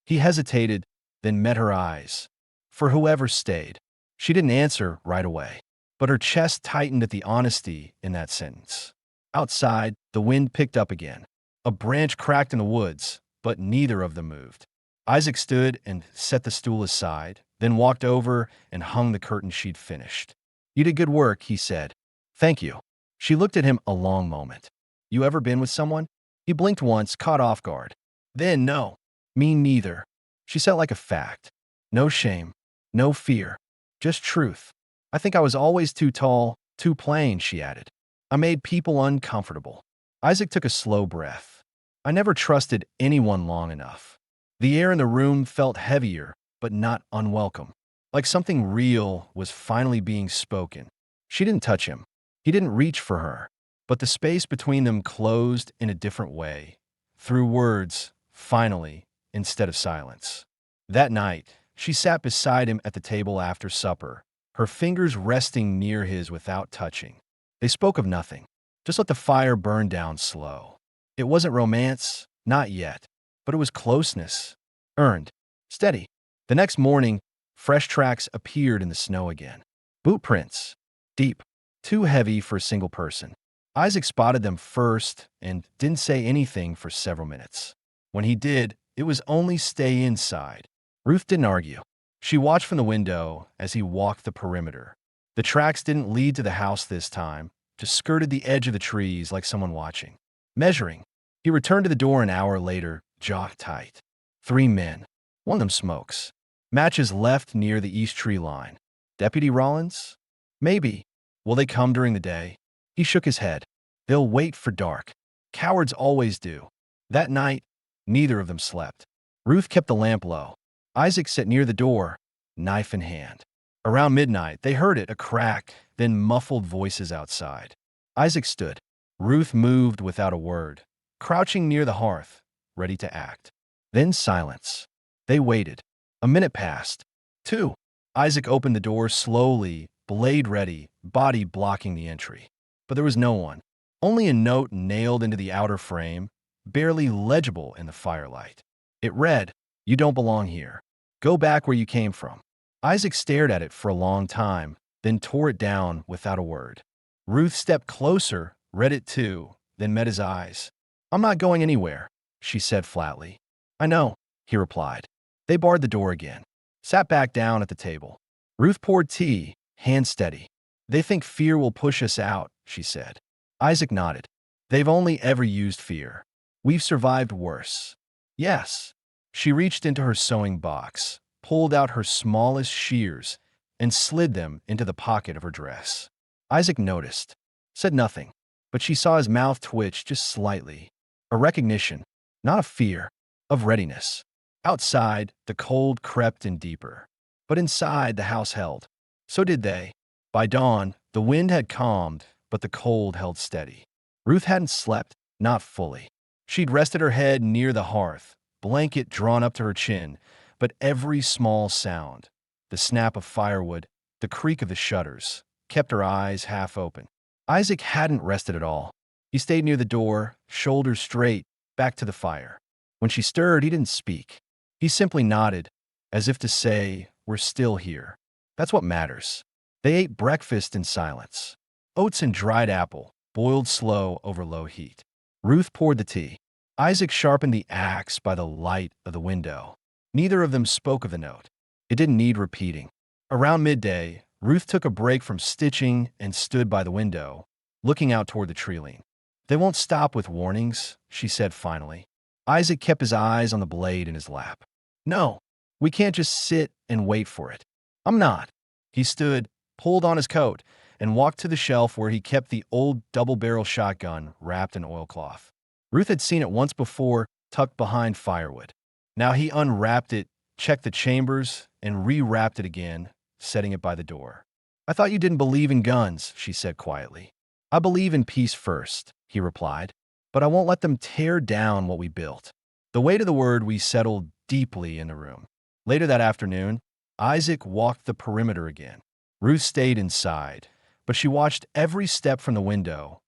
He hesitated, then met her eyes. "For whoever stayed." She didn't answer right away, but her chest tightened at the honesty in that sentence. Outside, the wind picked up again. A branch cracked in the woods, but neither of them moved. Isaac stood and set the stool aside, then walked over and hung the curtain she'd finished. "You did good work," he said. "Thank you." She looked at him a long moment. "You ever been with someone?" He blinked once, caught off guard. Then, "No. Me neither." She said it like a fact. No shame, no fear, just truth. "I think I was always too tall, too plain," she added. "I made people uncomfortable." Isaac took a slow breath. "I never trusted anyone long enough." The air in the room felt heavier, but not unwelcome, like something real was finally being spoken. She didn't touch him. He didn't reach for her, but the space between them closed in a different way, through words, finally, instead of silence. That night, she sat beside him at the table after supper, her fingers resting near his without touching. They spoke of nothing. Just let the fire burn down slow. It wasn't romance, not yet, but it was closeness, earned, steady. The next morning, fresh tracks appeared in the snow again. Boot prints, deep, too heavy for a single person. Isaac spotted them first and didn't say anything for several minutes. When he did, it was only stay inside. Ruth didn't argue. She watched from the window as he walked the perimeter. The tracks didn't lead to the house this time, just skirted the edge of the trees like someone watching. Measuring. He returned to the door an hour later, jaw tight. 3 men. One of them smokes. Matches left near the east tree line. Deputy Rollins? Maybe. Will they come during the day? He shook his head. They'll wait for dark. Cowards always do. That night, neither of them slept. Ruth kept the lamp low. Isaac sat near the door, knife in hand. Around midnight, they heard it, a crack, then muffled voices outside. Isaac stood. Ruth moved without a word, crouching near the hearth, ready to act. Then silence. They waited. A minute passed. 2. Isaac opened the door slowly, blade ready, body blocking the entry. But there was no one. Only a note nailed into the outer frame, barely legible in the firelight. It read, "You don't belong here. Go back where you came from." Isaac stared at it for a long time, then tore it down without a word. Ruth stepped closer, read it too, then met his eyes. "I'm not going anywhere," she said flatly. "I know," he replied. They barred the door again, sat back down at the table. Ruth poured tea, hand steady. "They think fear will push us out," she said. Isaac nodded. "They've only ever used fear. We've survived worse." "Yes." She reached into her sewing box, pulled out her smallest shears, and slid them into the pocket of her dress. Isaac noticed, said nothing, but she saw his mouth twitch just slightly. A recognition, not a fear, of readiness. Outside, the cold crept in deeper. But inside, the house held. So did they. By dawn, the wind had calmed, but the cold held steady. Ruth hadn't slept, not fully. She'd rested her head near the hearth, blanket drawn up to her chin, but every small sound, the snap of firewood, the creak of the shutters, kept her eyes half open. Isaac hadn't rested at all. He stayed near the door, shoulders straight, back to the fire. When she stirred, he didn't speak. He simply nodded, as if to say, "We're still here." That's what matters. They ate breakfast in silence. Oats and dried apple, boiled slow over low heat. Ruth poured the tea. Isaac sharpened the axe by the light of the window. Neither of them spoke of the note. It didn't need repeating. Around midday, Ruth took a break from stitching and stood by the window, looking out toward the tree-line. "They won't stop with warnings," she said finally. Isaac kept his eyes on the blade in his lap. "No, we can't just sit and wait for it." "I'm not." He stood, pulled on his coat, and walked to the shelf where he kept the old double-barrel shotgun wrapped in oilcloth. Ruth had seen it once before, tucked behind firewood. Now he unwrapped it, checked the chambers, and rewrapped it again, setting it by the door. "I thought you didn't believe in guns," she said quietly. "I believe in peace first," he replied, "but I won't let them tear down what we built." The weight of the word we settled deeply in the room. Later that afternoon, Isaac walked the perimeter again. Ruth stayed inside, but she watched every step from the window,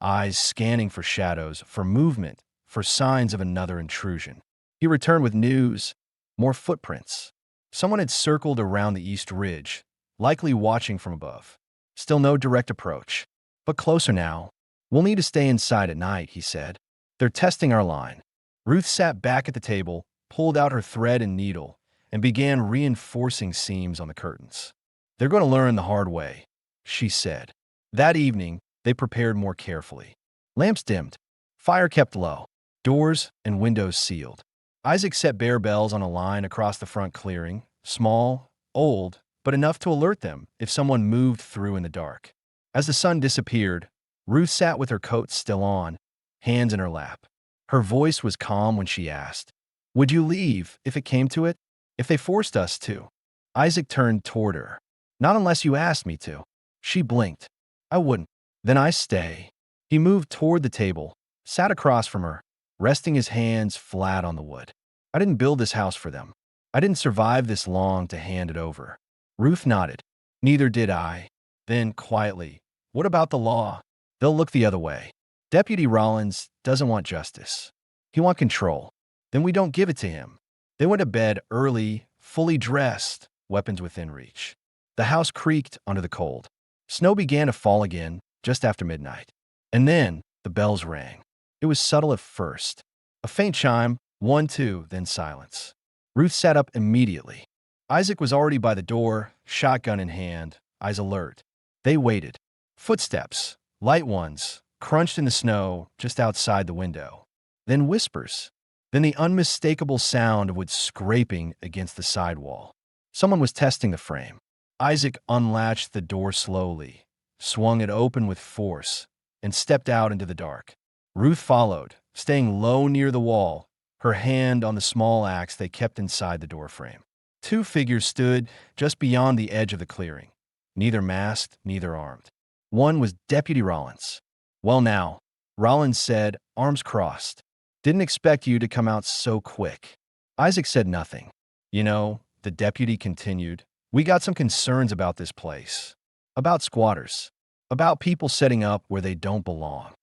eyes scanning for shadows, for movement, for signs of another intrusion. He returned with news, more footprints. Someone had circled around the east ridge, likely watching from above. Still no direct approach, but closer now. "We'll need to stay inside at night," he said. "They're testing our line." Ruth sat back at the table, pulled out her thread and needle, and began reinforcing seams on the curtains. "They're going to learn the hard way," she said. That evening, they prepared more carefully. Lamps dimmed, fire kept low, doors and windows sealed. Isaac set bear bells on a line across the front clearing, small, old, but enough to alert them if someone moved through in the dark. As the sun disappeared, Ruth sat with her coat still on, hands in her lap. Her voice was calm when she asked, "Would you leave if it came to it? If they forced us to?" Isaac turned toward her. "Not unless you asked me to." She blinked. "I wouldn't." "Then I stay." He moved toward the table, sat across from her, resting his hands flat on the wood. "I didn't build this house for them. I didn't survive this long to hand it over." Ruth nodded. "Neither did I." Then, quietly, "What about the law? They'll look the other way. Deputy Rollins doesn't want justice. He wants control. Then we don't give it to him." They went to bed early, fully dressed, weapons within reach. The house creaked under the cold. Snow began to fall again just after midnight. And then the bells rang. It was subtle at first. A faint chime, 1, 2, then silence. Ruth sat up immediately. Isaac was already by the door, shotgun in hand, eyes alert. They waited. Footsteps, light ones, crunched in the snow just outside the window. Then whispers. Then the unmistakable sound of wood scraping against the sidewall. Someone was testing the frame. Isaac unlatched the door slowly, swung it open with force, and stepped out into the dark. Ruth followed, staying low near the wall, her hand on the small axe they kept inside the doorframe. Two figures stood just beyond the edge of the clearing, neither masked, neither armed. One was Deputy Rollins. "Well now," Rollins said, arms crossed. "Didn't expect you to come out so quick." Isaac said nothing. "You know," the deputy continued, "we got some concerns about this place. About squatters. About people setting up where they don't belong."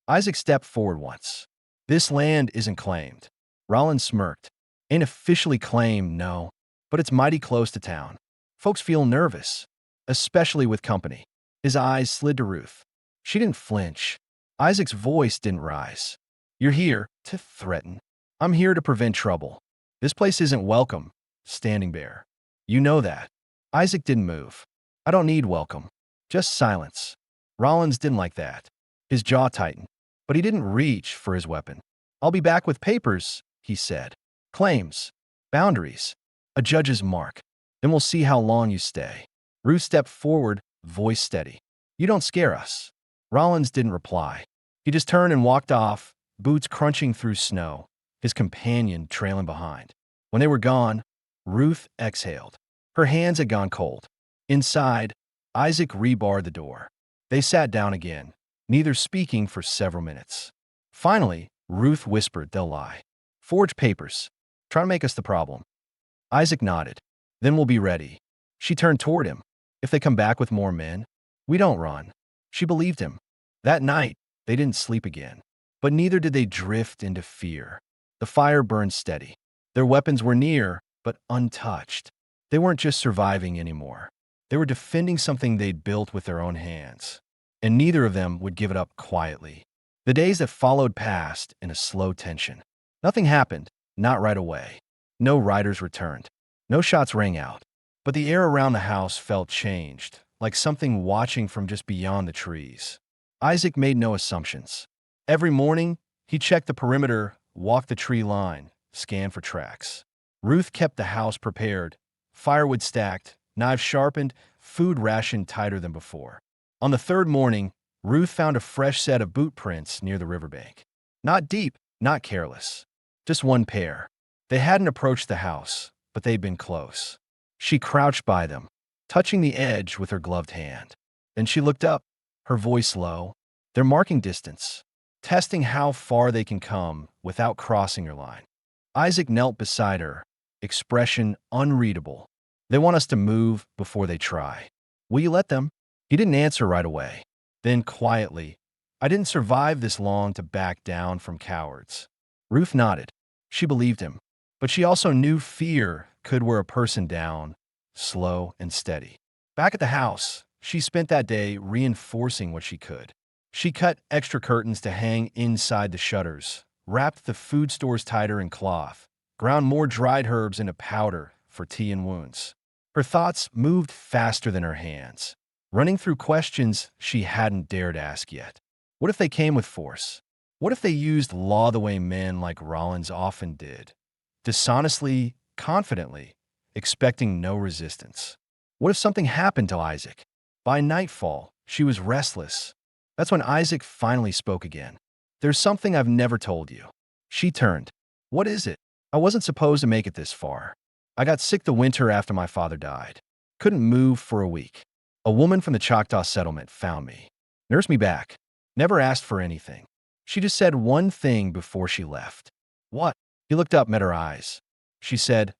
Isaac stepped forward once. "This land isn't claimed." Rollins smirked. "Ain't officially claimed, no, but it's mighty close to town. Folks feel nervous, especially with company." His eyes slid to Ruth. She didn't flinch. Isaac's voice didn't rise. "You're here to threaten. I'm here to prevent trouble. This place isn't welcome, Standing Bear. You know that." Isaac didn't move. "I don't need welcome. Just silence." Rollins didn't like that. His jaw tightened, but he didn't reach for his weapon. "I'll be back with papers," he said. "Claims. Boundaries. A judge's mark. Then we'll see how long you stay." Ruth stepped forward, voice steady. "You don't scare us." Rollins didn't reply. He just turned and walked off, boots crunching through snow, his companion trailing behind. When they were gone, Ruth exhaled. Her hands had gone cold. Inside, Isaac rebarred the door. They sat down again, neither speaking for several minutes. Finally, Ruth whispered, "They'll lie. Forge papers. Try to make us the problem." Isaac nodded. "Then we'll be ready." She turned toward him. "If they come back with more men, we don't run." She believed him. That night, they didn't sleep again. But neither did they drift into fear. The fire burned steady. Their weapons were near, but untouched. They weren't just surviving anymore. They were defending something they'd built with their own hands. And neither of them would give it up quietly. The days that followed passed in a slow tension. Nothing happened, not right away. No riders returned. No shots rang out. But the air around the house felt changed, like something watching from just beyond the trees. Isaac made no assumptions. Every morning, he checked the perimeter, walked the tree line, scanned for tracks. Ruth kept the house prepared, firewood stacked, knives sharpened, food rationed tighter than before. On the third morning, Ruth found a fresh set of boot prints near the riverbank. Not deep, not careless. Just one pair. They hadn't approached the house, but they'd been close. She crouched by them, touching the edge with her gloved hand. Then she looked up, her voice low. They're marking distance, testing how far they can come without crossing her line. Isaac knelt beside her, expression unreadable. "They want us to move before they try. Will you let them?" He didn't answer right away. Then quietly, "I didn't survive this long to back down from cowards." Ruth nodded. She believed him. But she also knew fear could wear a person down, slow and steady. Back at the house, she spent that day reinforcing what she could. She cut extra curtains to hang inside the shutters, wrapped the food stores tighter in cloth, ground more dried herbs into powder for tea and wounds. Her thoughts moved faster than her hands, running through questions she hadn't dared ask yet. What if they came with force? What if they used law the way men like Rollins often did? Dishonestly, confidently, expecting no resistance. What if something happened to Isaac? By nightfall, she was restless. That's when Isaac finally spoke again. "There's something I've never told you." She turned. "What is it?" "I wasn't supposed to make it this far. I got sick the winter after my father died. Couldn't move for a week. A woman from the Choctaw settlement found me. Nursed me back. Never asked for anything. She just said one thing before she left." "What?" He looked up, met her eyes. She said,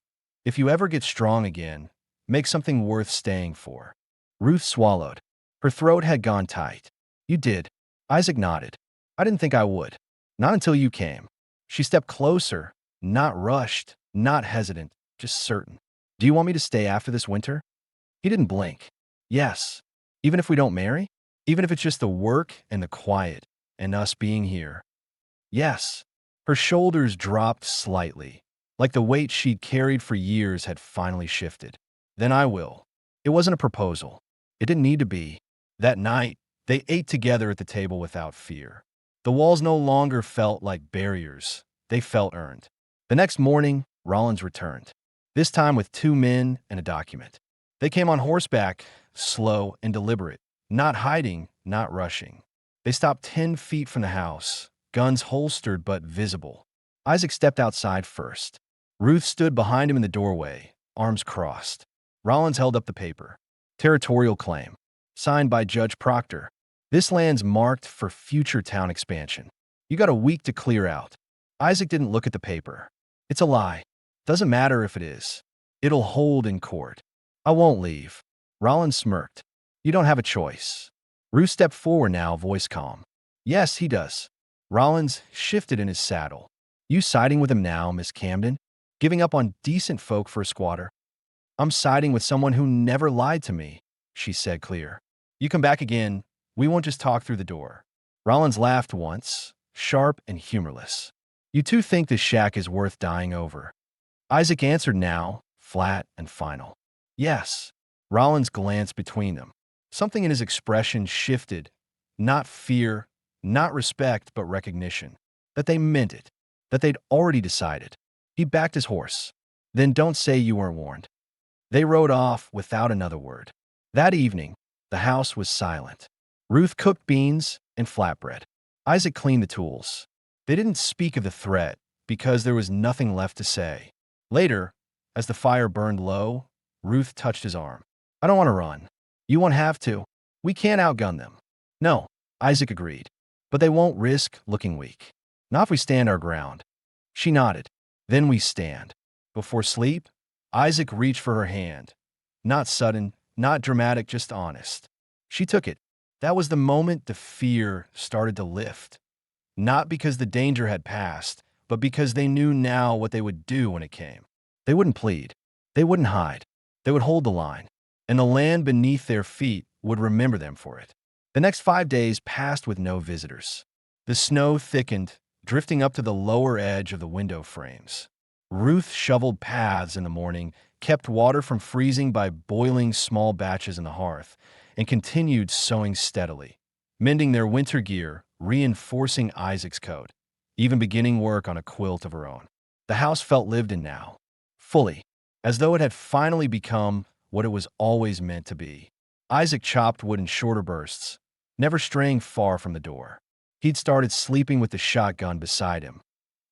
"If you ever get strong again, make something worth staying for." Ruth swallowed. Her throat had gone tight. "You did." Isaac nodded. "I didn't think I would. Not until you came." She stepped closer, not rushed, not hesitant, just certain. "Do you want me to stay after this winter?" He didn't blink. "Yes. Even if we don't marry? Even if it's just the work and the quiet and us being here?" "Yes." Her shoulders dropped slightly, like the weight she'd carried for years had finally shifted. "Then I will." It wasn't a proposal. It didn't need to be. That night, They ate together at the table without fear. The walls no longer felt like barriers. They felt earned. The next morning, Rollins returned, this time with 2 men and a document. They came on horseback, slow and deliberate, not hiding, not rushing. They stopped 10 feet from the house, guns holstered but visible. Isaac stepped outside first. Ruth stood behind him in the doorway, arms crossed. Rollins held up the paper. Territorial claim. Signed by Judge Proctor. This land's marked for future town expansion. You got a week to clear out. Isaac didn't look at the paper. It's a lie. Doesn't matter if it is. It'll hold in court. I won't leave. Rollins smirked. You don't have a choice. Ruth stepped forward now, voice calm. Yes, he does. Rollins shifted in his saddle. You siding with him now, Miss Camden? Giving up on decent folk for a squatter? I'm siding with someone who never lied to me, she said clear. You come back again, we won't just talk through the door. Rollins laughed once, sharp and humorless. You two think this shack is worth dying over. Isaac answered now, flat and final. Yes. Rollins glanced between them. Something in his expression shifted. Not fear, not respect, but recognition. That they meant it. That they'd already decided. He backed his horse. Then don't say you weren't warned. They rode off without another word. That evening, the house was silent. Ruth cooked beans and flatbread. Isaac cleaned the tools. They didn't speak of the threat because there was nothing left to say. Later, as the fire burned low, Ruth touched his arm. I don't want to run. You won't have to. We can't outgun them. No, Isaac agreed. But they won't risk looking weak. Not if we stand our ground. She nodded. Then we stand. Before sleep, Isaac reached for her hand. Not sudden, not dramatic, just honest. She took it. That was the moment the fear started to lift. Not because the danger had passed, but because they knew now what they would do when it came. They wouldn't plead. They wouldn't hide. They would hold the line. And the land beneath their feet would remember them for it. The next 5 days passed with no visitors. The snow thickened, drifting up to the lower edge of the window frames. Ruth shoveled paths in the morning, kept water from freezing by boiling small batches in the hearth, and continued sewing steadily, mending their winter gear, reinforcing Isaac's coat, even beginning work on a quilt of her own. The house felt lived in now, fully, as though it had finally become what it was always meant to be. Isaac chopped wood in shorter bursts, never straying far from the door. He'd started sleeping with the shotgun beside him,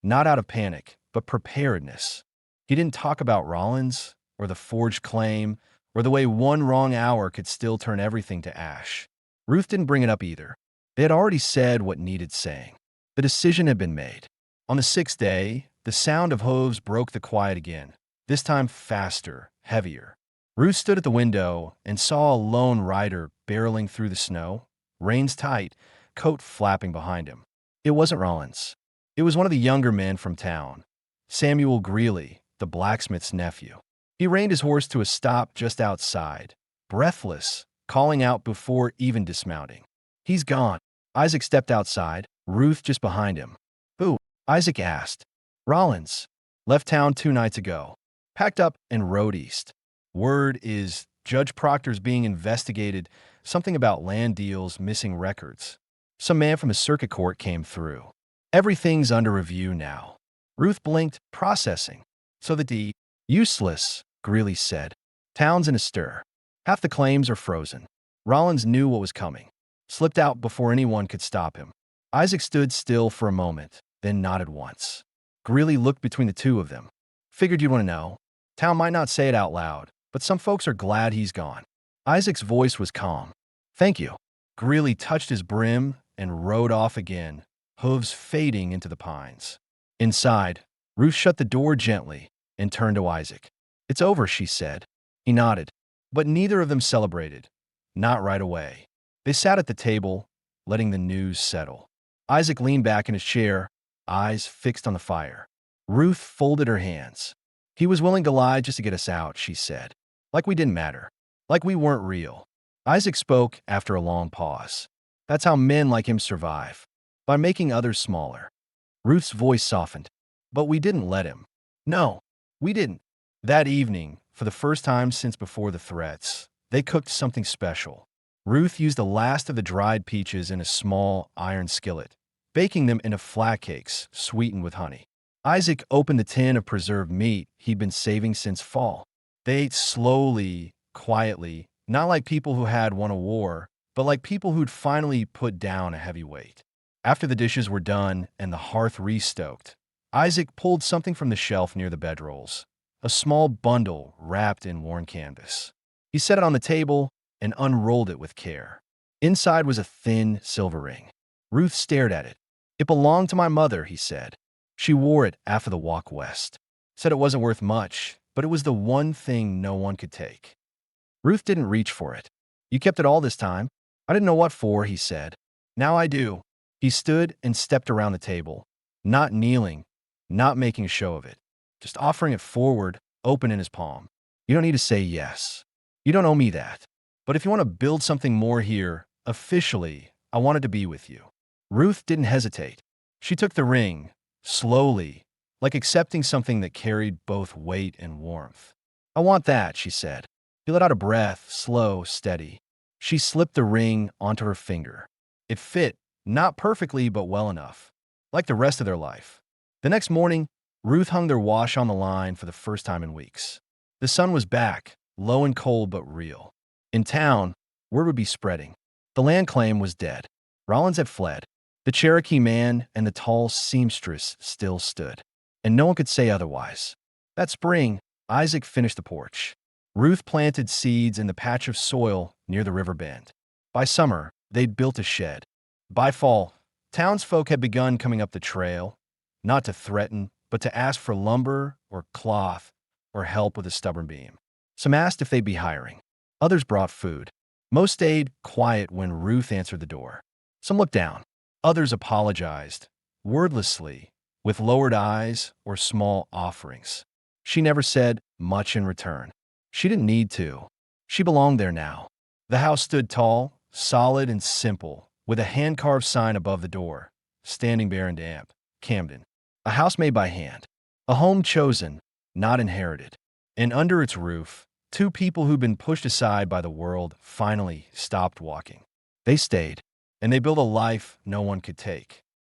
not out of panic, but preparedness. He didn't talk about Rollins, or the forged claim, or the way one wrong hour could still turn everything to ash. Ruth didn't bring it up either. They had already said what needed saying. The decision had been made. On the 6th day, the sound of hooves broke the quiet again, this time faster, heavier. Ruth stood at the window and saw a lone rider barreling through the snow, reins tight, coat flapping behind him. It wasn't Rollins. It was one of the younger men from town, Samuel Greeley, the blacksmith's nephew. He reined his horse to a stop just outside, breathless, calling out before even dismounting. He's gone. Isaac stepped outside, Ruth just behind him. Who? Isaac asked. Rollins. Left town 2 nights ago. Packed up and rode east. Word is Judge Proctor's being investigated, something about land deals, missing records. Some man from the circuit court came through. Everything's under review now. Ruth blinked, processing. So the deed? Useless, Greeley said. Town's in a stir. Half the claims are frozen. Rollins knew what was coming. Slipped out before anyone could stop him. Isaac stood still for a moment, then nodded once. Greeley looked between the two of them. Figured you'd want to know. Town might not say it out loud, but some folks are glad he's gone. Isaac's voice was calm. Thank you. Greeley touched his brim and rode off again, hooves fading into the pines. Inside, Ruth shut the door gently and turned to Isaac. It's over, she said. He nodded, but neither of them celebrated. Not right away. They sat at the table, letting the news settle. Isaac leaned back in his chair, eyes fixed on the fire. Ruth folded her hands. He was willing to lie just to get us out, she said. Like we didn't matter. Like we weren't real. Isaac spoke after a long pause. That's how men like him survive. By making others smaller. Ruth's voice softened. But we didn't let him. No, we didn't. That evening, for the first time since before the threats, they cooked something special. Ruth used the last of the dried peaches in a small iron skillet, baking them into flat cakes sweetened with honey. Isaac opened the tin of preserved meat he'd been saving since fall. They ate slowly, quietly, not like people who had won a war, but like people who'd finally put down a heavy weight. After the dishes were done and the hearth restoked, Isaac pulled something from the shelf near the bedrolls, a small bundle wrapped in worn canvas. He set it on the table and unrolled it with care. Inside was a thin silver ring. Ruth stared at it. "It belonged to my mother," he said. "She wore it after the walk west. Said it wasn't worth much, but it was the one thing no one could take." Ruth didn't reach for it. "You kept it all this time?" "I didn't know what for," he said. "Now I do." He stood and stepped around the table, not kneeling, not making a show of it, just offering it forward, open in his palm. "You don't need to say yes. You don't owe me that. But if you want to build something more here, officially, I wanted to be with you." Ruth didn't hesitate. She took the ring, slowly, like accepting something that carried both weight and warmth. "I want that," she said. He let out a breath, slow, steady. She slipped the ring onto her finger. It fit, not perfectly, but well enough. Like the rest of their life. The next morning, Ruth hung their wash on the line for the first time in weeks. The sun was back, low and cold but real. In town, word would be spreading. The land claim was dead. Rollins had fled. The Cherokee man and the tall seamstress still stood. And no one could say otherwise. That spring, Isaac finished the porch. Ruth planted seeds in the patch of soil near the river bend. By summer, they'd built a shed. By fall, townsfolk had begun coming up the trail, not to threaten, but to ask for lumber or cloth or help with a stubborn beam. Some asked if they'd be hiring. Others brought food. Most stayed quiet when Ruth answered the door. Some looked down. Others apologized, wordlessly, with lowered eyes or small offerings. She never said much in return. She didn't need to. She belonged there now. The house stood tall, solid and simple, with a hand-carved sign above the door, standing bare and damp. Camden. A house made by hand. A home chosen, not inherited. And under its roof, two people who'd been pushed aside by the world finally stopped walking. They stayed, and they built a life no one could take.